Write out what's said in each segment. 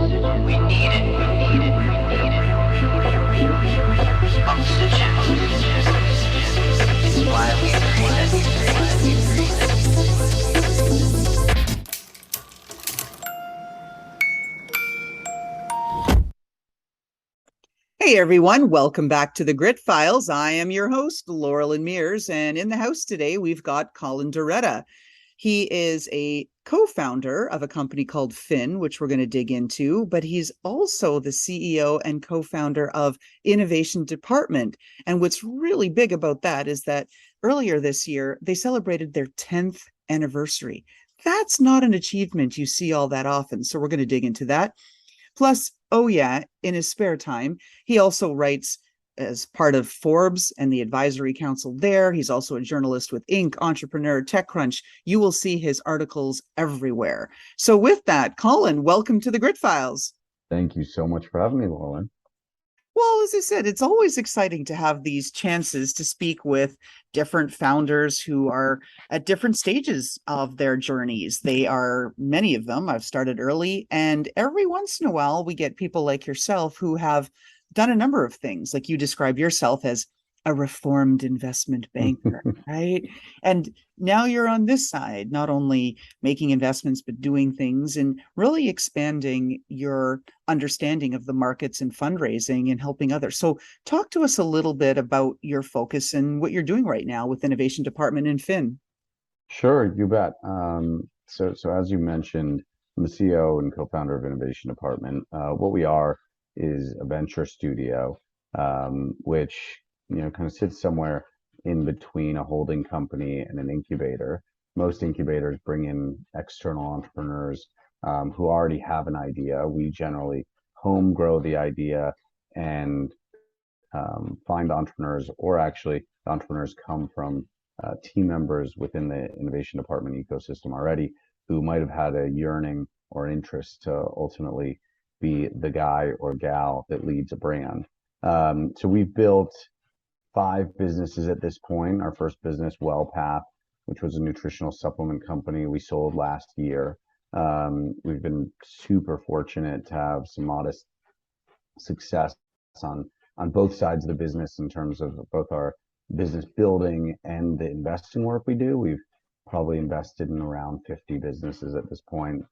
We need it. Oxygen. It's why we breathe. Hey everyone, welcome back to the Grit Files. I am your host, Loralyn Mears, and in the house today we've got Colin Darretta. He is a co-founder of a company called Fin, which we're going to dig into, but he's also the CEO and co-founder of Innovation Department. And what's really big about that is that earlier this year, they celebrated their 10th anniversary. That's not an achievement you see all that often, so we're going to dig into that. Plus, oh yeah, in his spare time, he also writes as part of Forbes and the advisory council there. He's also a journalist with Inc., Entrepreneur, TechCrunch. You will see his articles everywhere. So with that, Colin, welcome to the Grit Files. Thank you so much for having me, Loralyn. Well, as I said, it's always exciting to have these chances to speak with different founders who are at different stages of their journeys. They are, many of them, I've started early, and every once in a while we get people like yourself who have done a number of things. Like you describe yourself as a reformed investment banker, right? And now you're on this side, not only making investments, but doing things and really expanding your understanding of the markets and fundraising and helping others. So talk to us a little bit about your focus and what you're doing right now with Innovation Department and Fin. Sure, you bet. So as you mentioned, I'm the CEO and co-founder of Innovation Department. What we are is a venture studio, which kind of sits somewhere in between a holding company and an incubator. Most incubators bring in external entrepreneurs who already have an idea. We generally home grow the idea and find entrepreneurs, or actually entrepreneurs come from team members within the Innovation Department ecosystem already who might have had a yearning or interest to ultimately be the guy or gal that leads a brand. So we've built 5 businesses at this point. Our first business, WellPath, which was a nutritional supplement company, we sold last year. We've been super fortunate to have some modest success on both sides of the business in terms of both our business building and the investing work we do. We've probably invested in around 50 businesses at this point.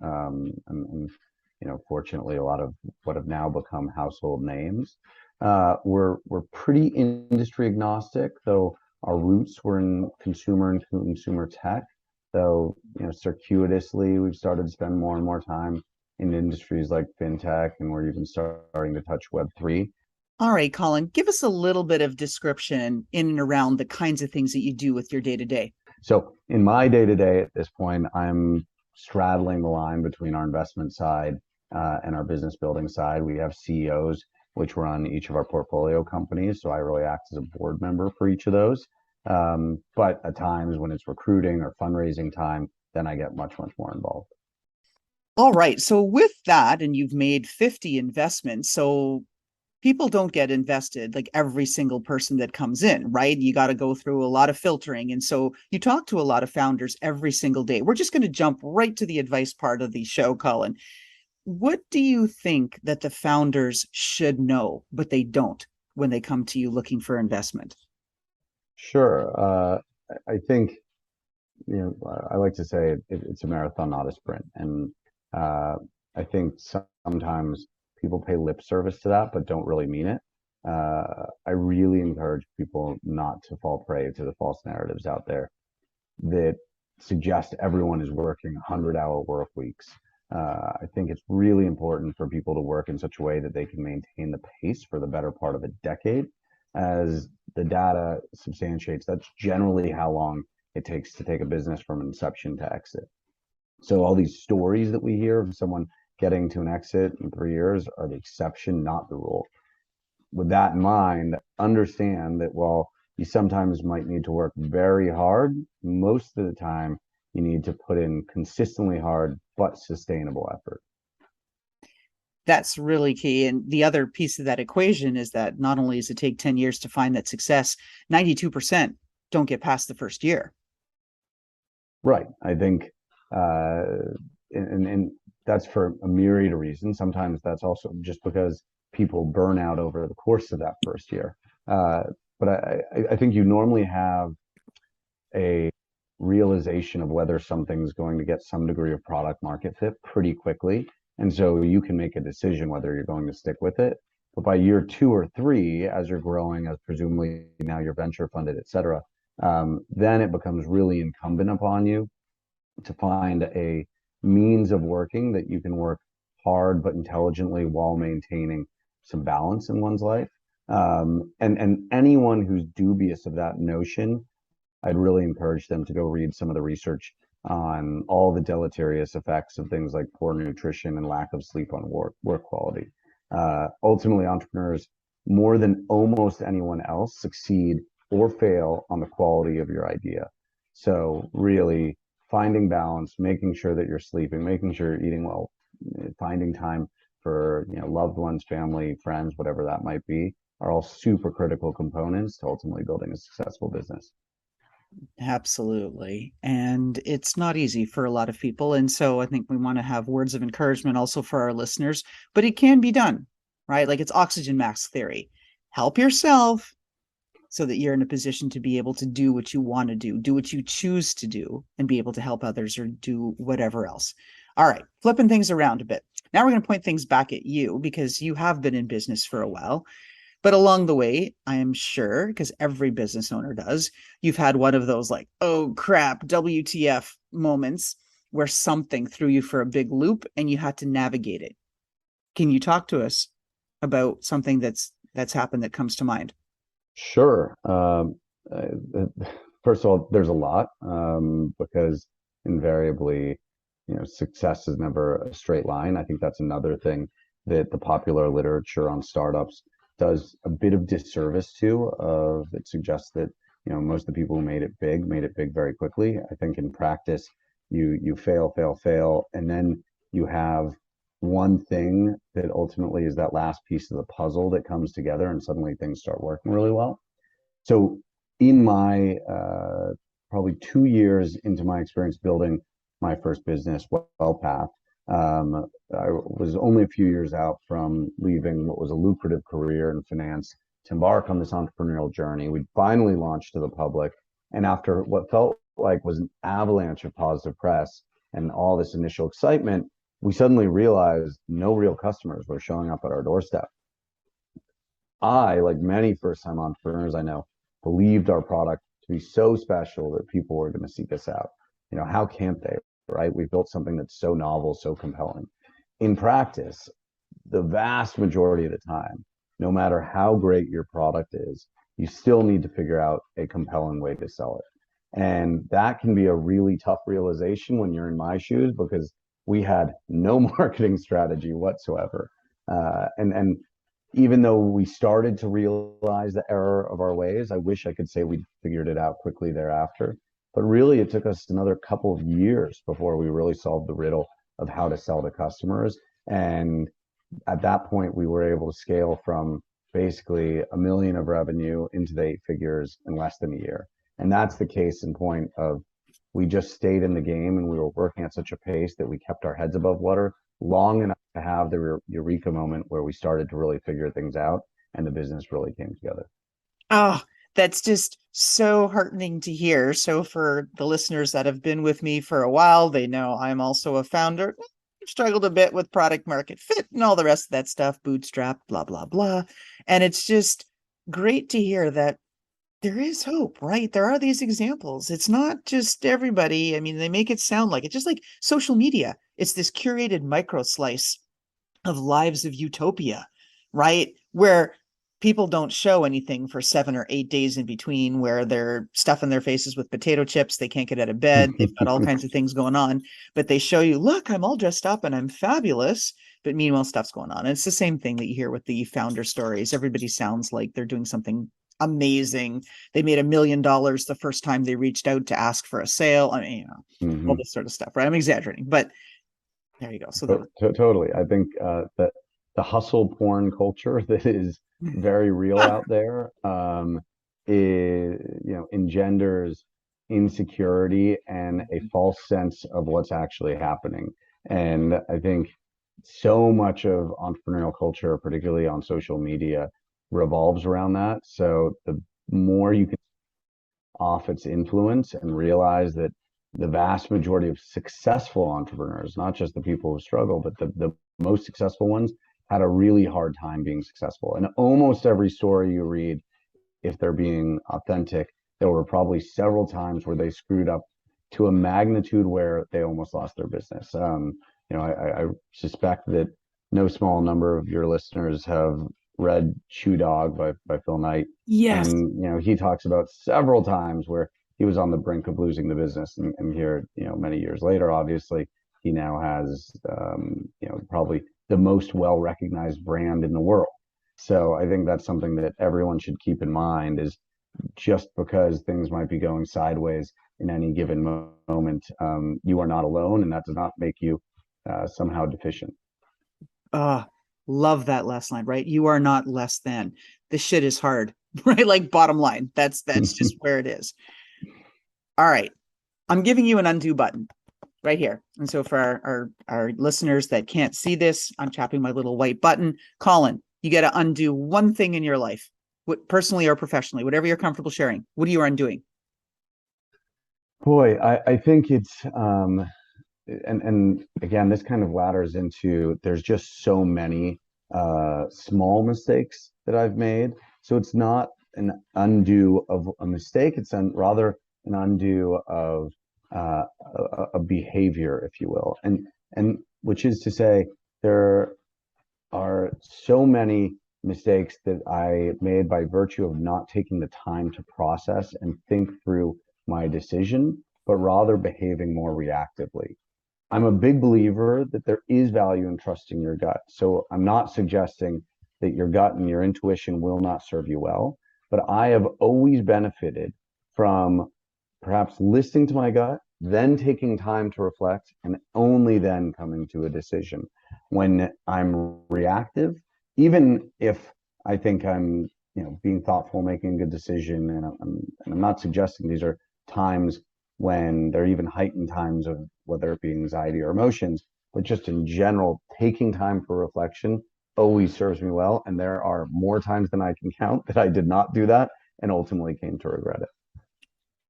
And fortunately, a lot of what have now become household names. We're pretty industry agnostic, though our roots were in consumer and consumer tech. Though circuitously, we've started to spend more and more time in industries like fintech, and we're even starting to touch Web3. All right, Colin, give us a little bit of description in and around the kinds of things that you do with your day-to-day. So in my day-to-day at this point, I'm straddling the line between our investment side and our business building side. We have CEOs which run each of our portfolio companies. So I really act as a board member for each of those. But at times when it's recruiting or fundraising time, then I get much, much more involved. All right. So with that, and you've made 50 investments, so people don't get invested like every single person that comes in, right? You got to go through a lot of filtering. And so you talk to a lot of founders every single day. We're just going to jump right to the advice part of the show, Colin. What do you think that the founders should know, but they don't when they come to you looking for investment? Sure. I think, I like to say it's a marathon, not a sprint. And I think sometimes people pay lip service to that, but don't really mean it. I really encourage people not to fall prey to the false narratives out there that suggest everyone is working 100-hour work weeks. I think it's really important for people to work in such a way that they can maintain the pace for the better part of a decade. As the data substantiates, that's generally how long it takes to take a business from inception to exit. So all these stories that we hear of someone getting to an exit in 3 years are the exception, not the rule. With that in mind, understand that while you sometimes might need to work very hard, most of the time you need to put in consistently hard but sustainable effort. That's really key. And the other piece of that equation is that not only does it take 10 years to find that success, 92% don't get past the first year. Right. I think, and that's for a myriad of reasons. Sometimes that's also just because people burn out over the course of that first year. Uh, but I think you normally have a realization of whether something's going to get some degree of product market fit pretty quickly. And so you can make a decision whether you're going to stick with it. But by year 2 or 3, as you're growing, as presumably now you're venture funded, et cetera, then it becomes really incumbent upon you to find a means of working that you can work hard but intelligently while maintaining some balance in one's life. And anyone who's dubious of that notion, I'd really encourage them to go read some of the research on all the deleterious effects of things like poor nutrition and lack of sleep on work quality. Ultimately, entrepreneurs, more than almost anyone else, succeed or fail on the quality of your idea. So really finding balance, making sure that you're sleeping, making sure you're eating well, finding time for loved ones, family, friends, whatever that might be, are all super critical components to ultimately building a successful business. Absolutely. And it's not easy for a lot of people. And so I think we want to have words of encouragement also for our listeners, but it can be done, right? Like it's oxygen mask theory. Help yourself so that you're in a position to be able to do what you want to do what you choose to do, and be able to help others or do whatever else. All right, flipping things around a bit. Now we're going to point things back at you because you have been in business for a while. But along the way, I am sure, because every business owner does, you've had one of those like, oh crap, WTF moments where something threw you for a big loop and you had to navigate it. Can you talk to us about something that's happened that comes to mind? Sure. First of all, there's a lot because invariably, success is never a straight line. I think that's another thing that the popular literature on startups does a bit of disservice to. Of it suggests that most of the people who made it big very quickly. I think in practice, you fail, and then you have one thing that ultimately is that last piece of the puzzle that comes together, and suddenly things start working really well. So in my probably 2 years into my experience building my first business, WellPath, I was only a few years out from leaving what was a lucrative career in finance to embark on this entrepreneurial journey. We finally launched to the public, and after what felt like was an avalanche of positive press and all this initial excitement, we suddenly realized no real customers were showing up at our doorstep. I, like many first-time entrepreneurs I know, believed our product to be so special that people were going to seek us out. How can't they, right? We built something that's so novel, so compelling. In practice, the vast majority of the time, no matter how great your product is, you still need to figure out a compelling way to sell it. And that can be a really tough realization when you're in my shoes, because we had no marketing strategy whatsoever. And even though we started to realize the error of our ways, I wish I could say we figured it out quickly thereafter. But really, it took us another couple of years before we really solved the riddle of how to sell to customers. And at that point, we were able to scale from basically $1 million of revenue into the 8 figures in less than a year. And that's the case in point of we just stayed in the game, and we were working at such a pace that we kept our heads above water long enough to have the eureka moment where we started to really figure things out and the business really came together. Oh, that's just so heartening to hear. So for the listeners that have been with me for a while, they know I'm also a founder. I've struggled a bit with product market fit and all the rest of that stuff, bootstrap, blah, blah, blah. And it's just great to hear that there is hope, right? There are these examples. It's not just everybody. I mean, they make it sound like it's just like social media. It's this curated micro slice of lives of utopia, right? Where people don't show anything for 7 or 8 days in between, where they're stuffing their faces with potato chips. They can't get out of bed. They've got all kinds of things going on, but they show you, look, I'm all dressed up and I'm fabulous. But meanwhile, stuff's going on. And it's the same thing that you hear with the founder stories. Everybody sounds like they're doing something amazing. They made $1 million the first time they reached out to ask for a sale. I mean, all this sort of stuff, right? I'm exaggerating, but there you go. So Totally. I think that the hustle porn culture that is very real out there engenders insecurity and a false sense of what's actually happening. And I think so much of entrepreneurial culture, particularly on social media, revolves around that. So the more you can off its influence and realize that the vast majority of successful entrepreneurs, not just the people who struggle, but the most successful ones, had a really hard time being successful. And almost every story you read, if they're being authentic, there were probably several times where they screwed up to a magnitude where they almost lost their business. I suspect that no small number of your listeners have read Shoe Dog by Phil Knight. Yes. And, he talks about several times where he was on the brink of losing the business. And here, many years later, obviously, he now has, probably the most well-recognized brand in the world. So I think that's something that everyone should keep in mind is just because things might be going sideways in any given moment, you are not alone, and that does not make you somehow deficient. Love that last line, right? You are not less than. This shit is hard, right? Like bottom line, that's just where it is. All right. I'm giving you an undo button right here. And so for our listeners that can't see this, I'm tapping my little white button. Colin, you got to undo one thing in your life, personally or professionally, whatever you're comfortable sharing. What are you undoing? Boy, I think it's and again, this kind of ladders into there's just so many small mistakes that I've made. So it's not an undo of a mistake, it's rather an undo of a behavior, if you will. And which is to say, there are so many mistakes that I made by virtue of not taking the time to process and think through my decision, but rather behaving more reactively. I'm a big believer that there is value in trusting your gut. So I'm not suggesting that your gut and your intuition will not serve you well, but I have always benefited from perhaps listening to my gut, then taking time to reflect, and only then coming to a decision. When I'm reactive, even if I think I'm, being thoughtful, making a good decision, and I'm not suggesting these are times when there are even heightened times of whether it be anxiety or emotions, but just in general, taking time for reflection always serves me well. And there are more times than I can count that I did not do that and ultimately came to regret it.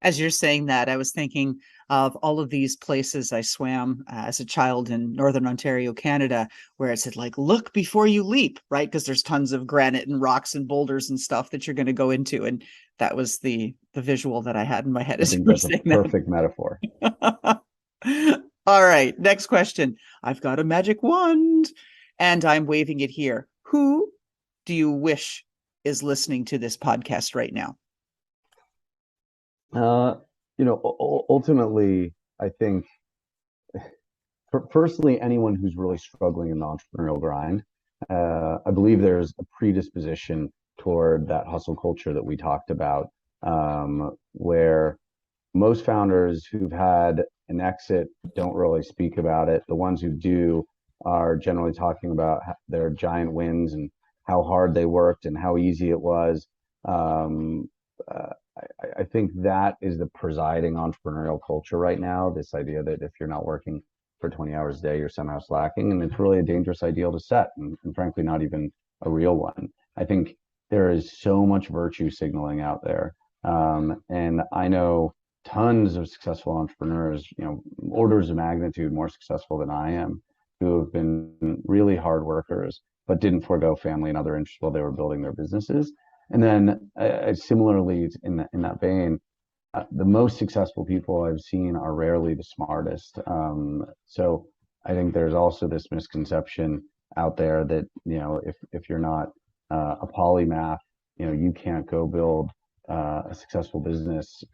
As you're saying that, I was thinking of all of these places I swam as a child in Northern Ontario, Canada, where it said like, look before you leap, right? Because there's tons of granite and rocks and boulders and stuff that you're going to go into. And that was the visual that I had in my head as you were saying that. Perfect metaphor. All right, next question. I've got a magic wand and I'm waving it here. Who do you wish is listening to this podcast right now? Ultimately, I think personally, anyone who's really struggling in the entrepreneurial grind, I believe there's a predisposition toward that hustle culture that we talked about, where most founders who've had an exit don't really speak about it. The ones who do are generally talking about their giant wins and how hard they worked and how easy it was. I think that is the presiding entrepreneurial culture right now. This idea that if you're not working for 20 hours a day, you're somehow slacking. And it's really a dangerous ideal to set, and frankly, not even a real one. I think there is so much virtue signaling out there. And I know tons of successful entrepreneurs, orders of magnitude more successful than I am, who have been really hard workers, but didn't forego family and other interests while they were building their businesses. And then similarly, in that vein, the most successful people I've seen are rarely the smartest. So I think there's also this misconception out there that, if you're not a polymath, you can't go build a successful business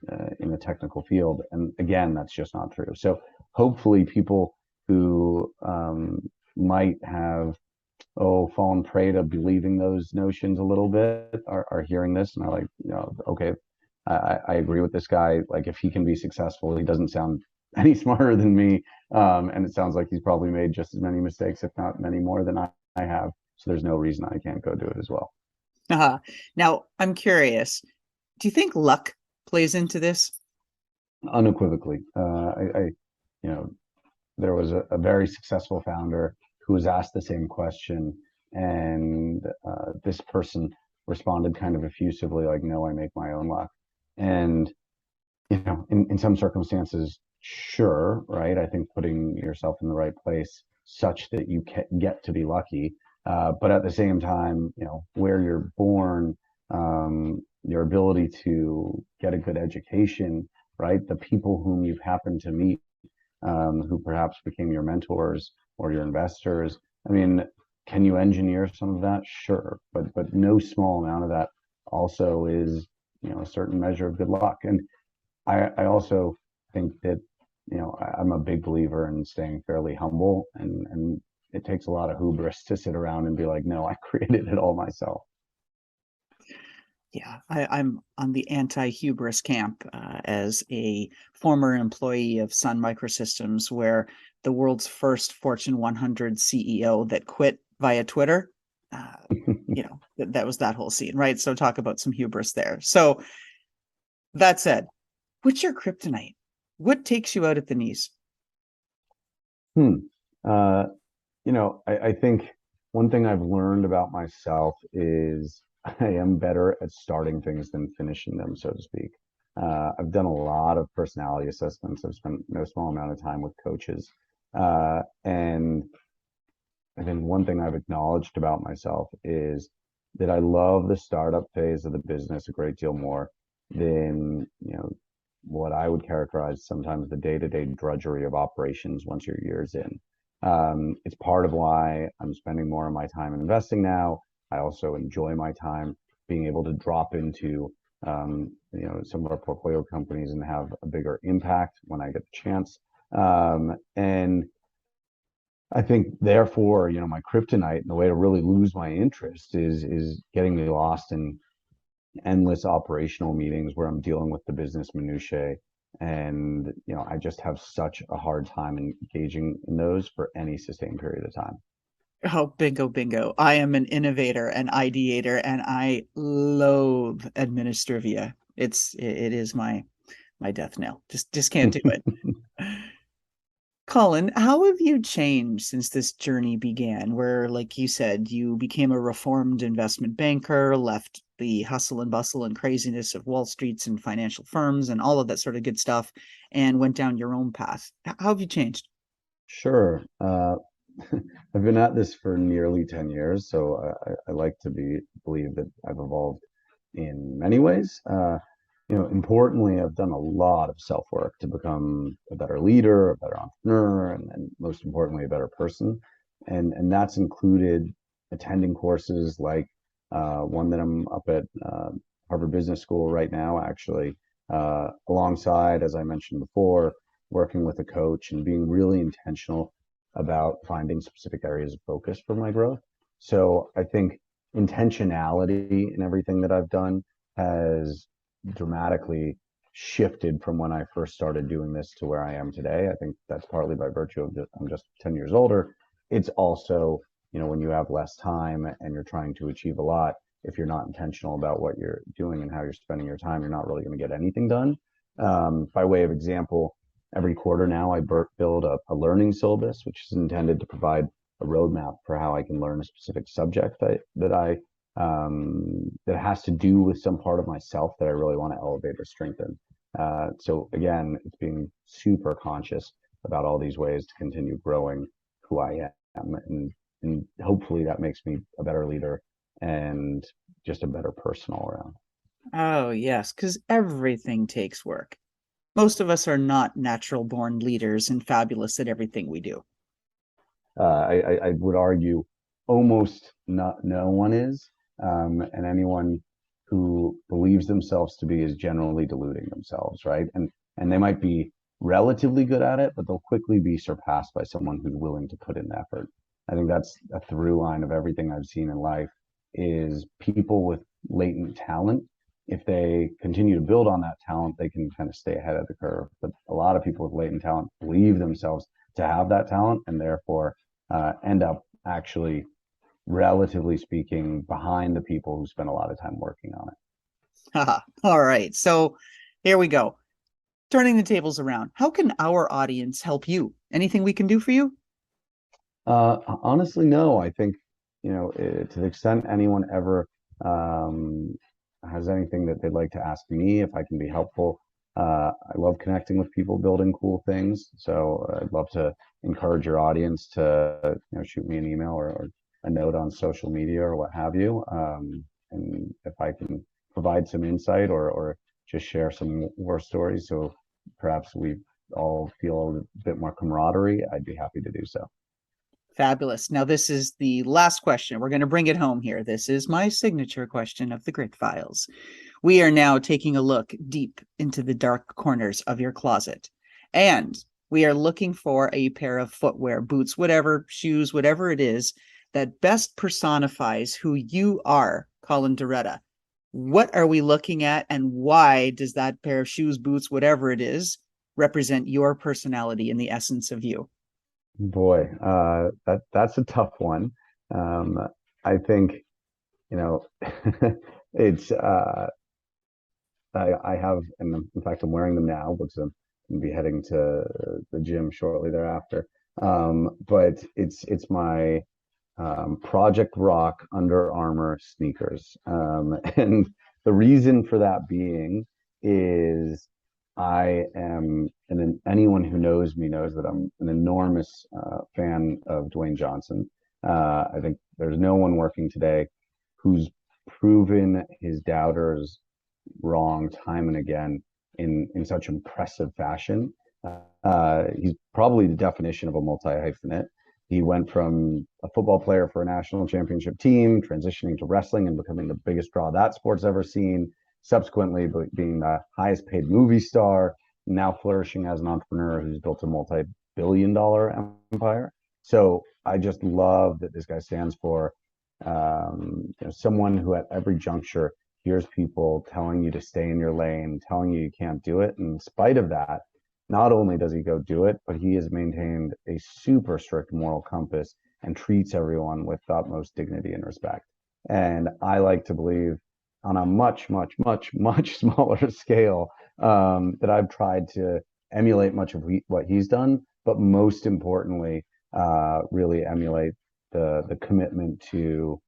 in the technical field. And again, that's just not true. So hopefully people who might have fallen prey to believing those notions a little bit are hearing this and are like, okay, I agree with this guy. Like, if he can be successful, he doesn't sound any smarter than me. And it sounds like he's probably made just as many mistakes, if not many more than I have. So there's no reason I can't go do it as well. Now, I'm curious, do you think luck plays into this? Unequivocally. I there was a very successful founder who was asked the same question, and this person responded kind of effusively, like, "No, I make my own luck." And in some circumstances, sure, right? I think putting yourself in the right place such that you can get to be lucky, but at the same time, where you're born, your ability to get a good education, right? The people whom you've happened to meet, who perhaps became your mentors or your investors. I mean, can you engineer some of that? Sure, but no small amount of that also is, a certain measure of good luck. And I also think that, I'm a big believer in staying fairly humble, and it takes a lot of hubris to sit around and be like, no, I created it all myself. Yeah, I'm on the anti-hubris camp as a former employee of Sun Microsystems, where the world's first Fortune 100 CEO that quit via Twitter, that was that whole scene, right? So talk about some hubris there. So that said, what's your kryptonite? What takes you out at the knees? Uh, I think one thing I've learned about myself is I am better at starting things than finishing them, so to speak. I've done a lot of personality assessments. I've spent no small amount of time with coaches. And I think one thing I've acknowledged about myself is that I love the startup phase of the business a great deal more than, what I would characterize sometimes the day-to-day drudgery of operations once you're years in. It's part of why I'm spending more of my time investing now. I also enjoy my time being able to drop into, some of our portfolio companies and have a bigger impact when I get the chance. And I think therefore, my kryptonite and the way to really lose my interest is getting me lost in endless operational meetings where I'm dealing with the business minutiae. And, I just have such a hard time engaging in those for any sustained period of time. Oh, bingo, bingo. I am an innovator and ideator, and I loathe administrivia. It is my death knell. Just can't do it. Colin, how have you changed since this journey began? Where, like you said, you became a reformed investment banker, left the hustle and bustle and craziness of Wall Streets and financial firms and all of that sort of good stuff, and went down your own path. How have you changed? Sure. I've been at this for nearly 10 years, so I like to believe that I've evolved in many ways. Importantly, I've done a lot of self work to become a better leader, a better entrepreneur, and most importantly, a better person. And that's included attending courses like one that I'm up at Harvard Business School right now, actually, alongside, as I mentioned before, working with a coach and being really intentional about finding specific areas of focus for my growth. So I think intentionality in everything that I've done has dramatically shifted from when I first started doing this to where I am today. I think that's partly by virtue of I'm just 10 years older. It's also, when you have less time and you're trying to achieve a lot, if you're not intentional about what you're doing and how you're spending your time, you're not really going to get anything done. By way of example, every quarter now I build a learning syllabus, which is intended to provide a roadmap for how I can learn a specific subject that has to do with some part of myself that I really want to elevate or strengthen. So again, it's being super conscious about all these ways to continue growing who I am, and hopefully that makes me a better leader and just a better person all around. Oh, yes, because everything takes work. Most of us are not natural born leaders and fabulous at everything we do. I would argue almost no one is, and anyone who believes themselves to be is generally deluding themselves, right? And they might be relatively good at it, but they'll quickly be surpassed by someone who's willing to put in the effort. I think that's a through line of everything I've seen in life is people with latent talent. If they continue to build on that talent, they can kind of stay ahead of the curve. But a lot of people with latent talent believe themselves to have that talent and therefore end up actually, relatively speaking, behind the people who spend a lot of time working on it. All right. So here we go. turning the tables around, how can our audience help you? Anything we can do for you? Honestly, no. I think, to the extent anyone ever um, has anything that they'd like to ask me, if I can be helpful, I love connecting with people building cool things. So I'd love to encourage your audience to, shoot me an email or a note on social media or what have you. And if I can provide some insight or just share some war stories, so perhaps we all feel a bit more camaraderie, I'd be happy to do so. Fabulous. Now, this is the last question. We're going to bring it home here. This is my signature question of the Grit Files. We are now taking a look deep into the dark corners of your closet. And we are looking for a pair of footwear, boots, whatever, shoes, whatever it is that best personifies who you are, Colin Darretta. What are we looking at, and why does that pair of shoes, boots, whatever it is, represent your personality and the essence of you? Boy, that's a tough one. Um, I think, you know, it's I have, and in fact, I'm wearing them now because I'm going to be heading to the gym shortly thereafter. But it's my Project Rock Under Armour sneakers, and the reason for that being is I am, and anyone who knows me knows that I'm an enormous fan of Dwayne Johnson. I think there's no one working today who's proven his doubters wrong time and again in such impressive fashion. He's probably the definition of a multi-hyphenate. He went from a football player for a national championship team, transitioning to wrestling and becoming the biggest draw that sport's ever seen, subsequently being the highest paid movie star, now flourishing as an entrepreneur who's built a multi-billion-dollar empire. So I just love that this guy stands for someone who at every juncture hears people telling you to stay in your lane, telling you can't do it. And in spite of that, not only does he go do it, but he has maintained a super strict moral compass and treats everyone with utmost dignity and respect. And I like to believe on a much, much, much, much smaller scale that I've tried to emulate much of what he's done, but most importantly, really emulate the commitment to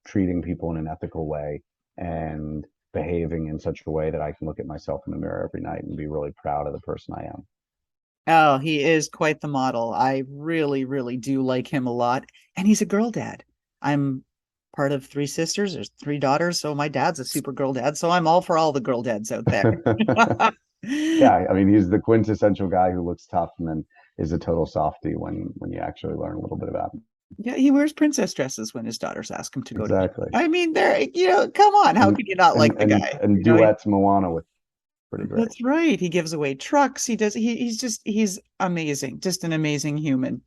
treating people in an ethical way and behaving in such a way that I can look at myself in the mirror every night and be really proud of the person I am. Oh, he is quite the model. I really, really do like him a lot. And he's a girl dad. I'm part of three sisters. There's three daughters. So my dad's a super girl dad. So I'm all for all the girl dads out there. Yeah, I mean, he's the quintessential guy who looks tough and then is a total softie when you actually learn a little bit about him. Yeah, he wears princess dresses when his daughters ask him to go to bed. Exactly. I mean, there, come on. How And could you not like the guy? and duets Moana with pretty great. That's right. He gives away trucks. He does. He's amazing. Just an amazing human.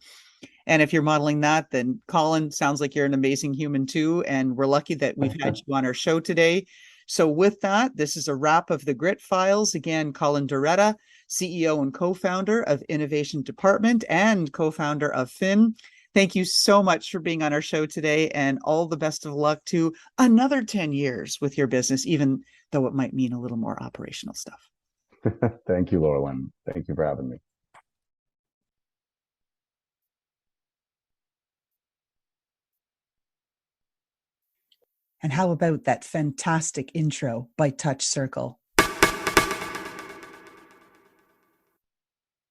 And if you're modeling that, then Colin, sounds like you're an amazing human too. And we're lucky that we've had you on our show today. So with that, this is a wrap of the Grit Files. Again, Colin Darretta, CEO and co-founder of Innovation Department and co-founder of Finn. Thank you so much for being on our show today, and all the best of luck to another 10 years with your business, even though it might mean a little more operational stuff. Thank you, Loralyn. Thank you for having me. And how about that fantastic intro by Touch Circle?